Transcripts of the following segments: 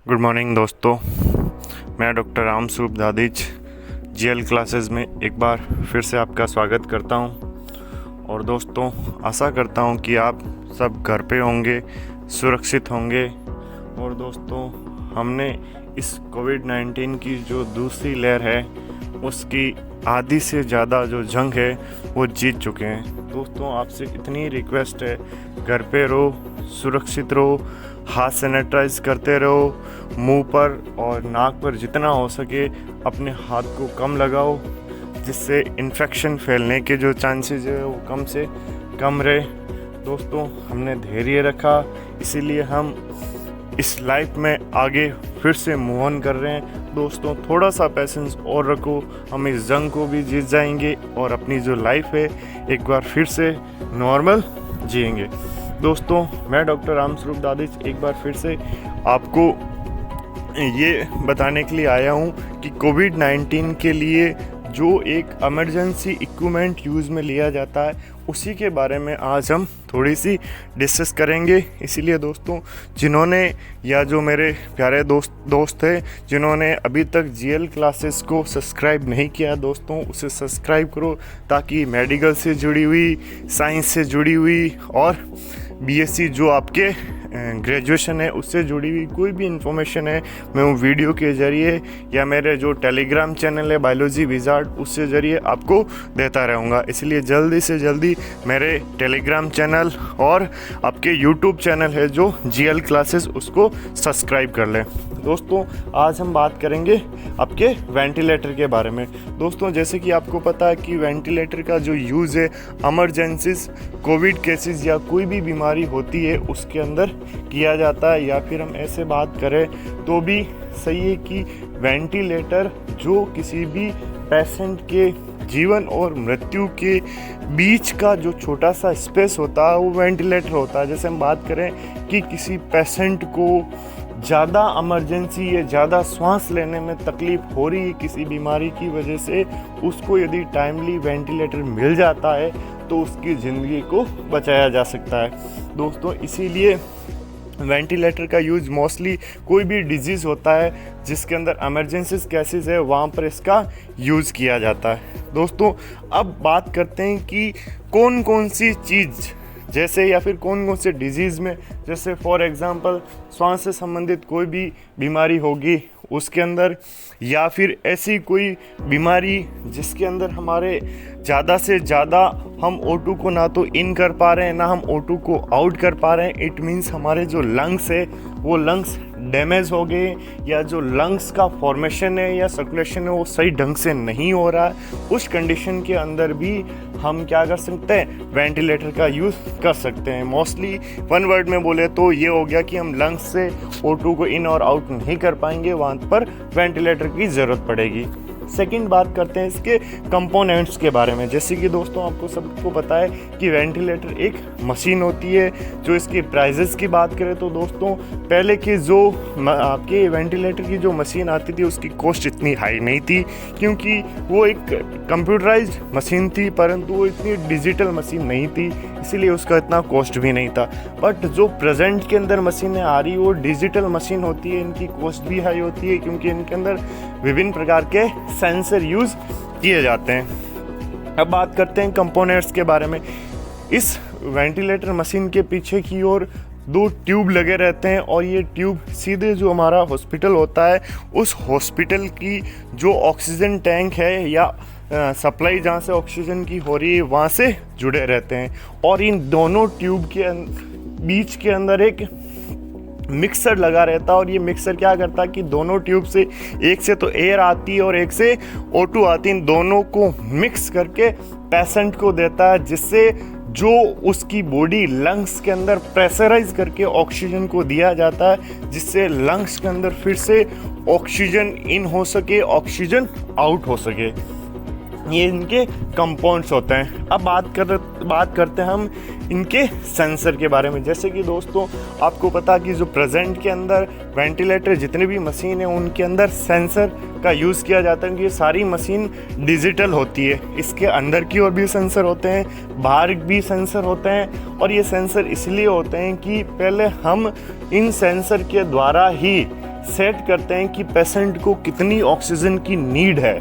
Good morning दोस्तों। मैं doctor Ram Swaroop Dadij GL classes में एक बार फिर से आपका स्वागत करता हूं। और दोस्तों, आशा करता हूं कि आप सब घर पे होंगे, सुरक्षित होंगे। और दोस्तों, हमने इस कोविड-19 की जो दूसरी लहर है उसकी आधी से ज़्यादा जो जंग है वो जीत चुके हैं। दोस्तों, आपसे इतनी रिक्वेस्ट है, घर पे रहो, सुरक्षित रहो, हाथ सैनिटाइज करते रहो, मुंह पर और नाक पर जितना हो सके अपने हाथ को कम लगाओ, जिससे इन्फेक्शन फैलने के जो चांसेस है वो कम से कम रहे। दोस्तों, हमने धैर्य रखा, इसीलिए हम इस लाइफ में आगे फिर से मूव ऑन कर रहे हैं। दोस्तों, थोड़ा सा पेशेंस और रखो, हम इस जंग को भी जीत जाएंगे और अपनी जो लाइफ है एक बार फिर से नॉर्मल जिएंगे। दोस्तों, मैं डॉक्टर राम स्वरूप दादिज एक बार फिर से आपको ये बताने के लिए आया हूँ कि कोविड-19 के लिए जो एक इमरजेंसी इक्विपमेंट यूज़ में लिया जाता है उसी के बारे में आज हम थोड़ी सी डिस्कस करेंगे। इसीलिए दोस्तों, जिन्होंने या जो मेरे प्यारे दोस्त हैं जिन्होंने अभी तक जीएल क्लासेस को सब्सक्राइब नहीं किया, दोस्तों उसे सब्सक्राइब करो, ताकि मेडिकल से जुड़ी हुई, साइंस से जुड़ी हुई और बीएससी जो आपके ग्रेजुएशन है उससे जुड़ी हुई कोई भी इन्फॉर्मेशन है मैं वो वीडियो के ज़रिए या मेरे जो टेलीग्राम चैनल है बायोलॉजी विजार्ड उससे ज़रिए आपको देता रहूँगा। इसलिए जल्दी से जल्दी मेरे टेलीग्राम चैनल और आपके यूट्यूब चैनल है जो जीएल क्लासेस उसको सब्सक्राइब कर लें। दोस्तों, आज हम बात करेंगे आपके वेंटिलेटर के बारे में। दोस्तों, जैसे कि आपको पता है कि वेंटिलेटर का जो यूज़ है इमरजेंसीज, कोविड केसेस या कोई भी बीमारी होती है उसके अंदर किया जाता है, या फिर हम ऐसे बात करें तो भी सही है कि वेंटिलेटर जो किसी भी पेशेंट के जीवन और मृत्यु के बीच का जो छोटा सा स्पेस होता है वो वेंटिलेटर होता है। जैसे हम बात करें कि किसी पेशेंट को ज़्यादा इमरजेंसी या ज़्यादा सांस लेने में तकलीफ़ हो रही है किसी बीमारी की वजह से, उसको यदि टाइमली वेंटिलेटर मिल जाता है तो उसकी ज़िंदगी को बचाया जा सकता है। दोस्तों, इसीलिए वेंटिलेटर का यूज़ मोस्टली कोई भी डिजीज़ होता है जिसके अंदर इमरजेंसी केसेस है वहाँ पर इसका यूज़ किया जाता है। दोस्तों, अब बात करते हैं कि कौन कौन सी चीज़ जैसे या फिर कौन कौन से डिजीज़ में, जैसे फॉर एग्ज़ाम्पल श्वास से संबंधित कोई भी बीमारी होगी उसके अंदर, या फिर ऐसी कोई बीमारी जिसके अंदर हमारे ज़्यादा से ज़्यादा हम O2 को ना तो इन कर पा रहे हैं ना हम O2 को आउट कर पा रहे हैं। इट मीन्स हमारे जो लंग्स है वो लंग्स डैमेज हो गए, या जो लंग्स का फॉर्मेशन है या सर्कुलेशन है वो सही ढंग से नहीं हो रहा है। उस कंडीशन के अंदर भी हम क्या कर सकते हैं, वेंटिलेटर का यूज़ कर सकते हैं। मोस्टली वन वर्ड में बोले तो ये हो गया कि हम लंग्स से O2 को इन और आउट नहीं कर पाएंगे, वहाँ पर वेंटिलेटर की ज़रूरत पड़ेगी। सेकंड बात करते हैं इसके कंपोनेंट्स के बारे में। जैसे कि दोस्तों, आपको सबको पता है कि वेंटिलेटर एक मशीन होती है। जो इसकी प्राइजेस की बात करें तो दोस्तों, पहले की जो आपके वेंटिलेटर की जो मशीन आती थी उसकी कॉस्ट इतनी हाई नहीं थी, क्योंकि वो एक कंप्यूटराइज्ड मशीन थी, परंतु वो इतनी डिजिटल मशीन नहीं थी, इसीलिए उसका इतना कॉस्ट भी नहीं था। बट जो प्रेजेंट के अंदर मशीनें आ रही वो डिजिटल मशीन होती है, इनकी कॉस्ट भी हाई होती है क्योंकि इनके अंदर विभिन्न प्रकार के सेंसर यूज़ किए जाते हैं। अब बात करते हैं कंपोनेंट्स के बारे में। इस वेंटिलेटर मशीन के पीछे की ओर 2 ट्यूब लगे रहते हैं, और ये ट्यूब सीधे जो हमारा हॉस्पिटल होता है उस हॉस्पिटल की जो ऑक्सीजन टैंक है या सप्लाई जहाँ से ऑक्सीजन की हो रही है वहाँ से जुड़े रहते हैं। और इन दोनों ट्यूब के बीच के अंदर एक मिक्सर लगा रहता है, और ये मिक्सर क्या करता है कि दोनों ट्यूब से, एक से तो एयर आती है और एक से O2 आती है, इन दोनों को मिक्स करके पेशेंट को देता है, जिससे जो उसकी बॉडी लंग्स के अंदर प्रेशराइज करके ऑक्सीजन को दिया जाता है, जिससे लंग्स के अंदर फिर से ऑक्सीजन इन हो सके, ऑक्सीजन आउट हो सके। ये इनके कंपाउंड्स होते हैं। अब बात करते हैं हम इनके सेंसर के बारे में। जैसे कि दोस्तों, आपको पता कि जो प्रेजेंट के अंदर वेंटिलेटर जितने भी मशीन है उनके अंदर सेंसर का यूज़ किया जाता है, कि ये सारी मशीन डिजिटल होती है। इसके अंदर की ओर भी सेंसर होते हैं, बाहर भी सेंसर होते हैं, और ये सेंसर इसलिए होते हैं कि पहले हम इन सेंसर के द्वारा ही सेट करते हैं कि पेशेंट को कितनी ऑक्सीजन की नीड है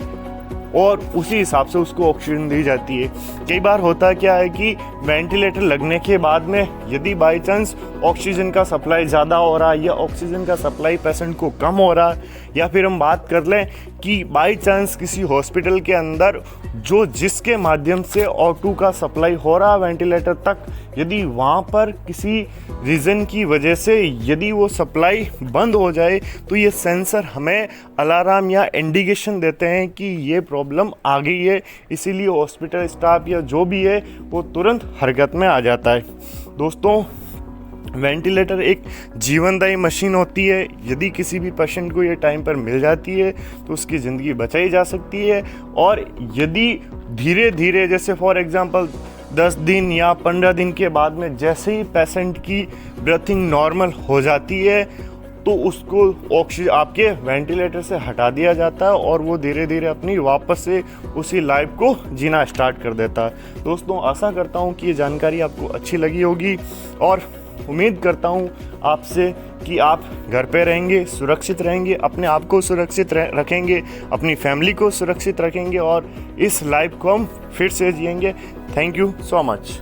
और उसी हिसाब से उसको ऑक्सीजन दी जाती है। कई बार होता क्या है कि वेंटिलेटर लगने के बाद में यदि बाई चांस ऑक्सीजन का सप्लाई ज़्यादा हो रहा है या ऑक्सीजन का सप्लाई पेशेंट को कम हो रहा है, या फिर हम बात कर लें कि बाई चांस किसी हॉस्पिटल के अंदर जिसके माध्यम से O2 का सप्लाई हो रहा है वेंटिलेटर तक, यदि वहाँ पर किसी रीज़न की वजह से यदि वो सप्लाई बंद हो जाए तो ये सेंसर हमें अलार्म या इंडिकेशन देते हैं कि ये प्रॉब्लम आ गई है। इसीलिए हॉस्पिटल स्टाफ या जो भी है वो तुरंत हरकत में आ जाता है। दोस्तों, वेंटिलेटर एक जीवनदायी मशीन होती है। यदि किसी भी पेशेंट को ये टाइम पर मिल जाती है तो उसकी ज़िंदगी बचाई जा सकती है। और यदि धीरे धीरे, जैसे फॉर एग्जांपल 10 दिन या 15 दिन के बाद में जैसे ही पेशेंट की ब्रीथिंग नॉर्मल हो जाती है तो उसको ऑक्सीजन आपके वेंटिलेटर से हटा दिया जाता है और वो धीरे धीरे अपनी वापस से उसी लाइफ को जीना स्टार्ट कर देता है। दोस्तों, आशा करता हूँ कि ये जानकारी आपको अच्छी लगी होगी और उम्मीद करता हूँ आपसे कि आप घर पे रहेंगे, सुरक्षित रहेंगे, अपने आप को सुरक्षित रखेंगे, अपनी फैमिली को सुरक्षित रखेंगे और इस लाइफ को हम फिर से जिएंगे। Thank you so much.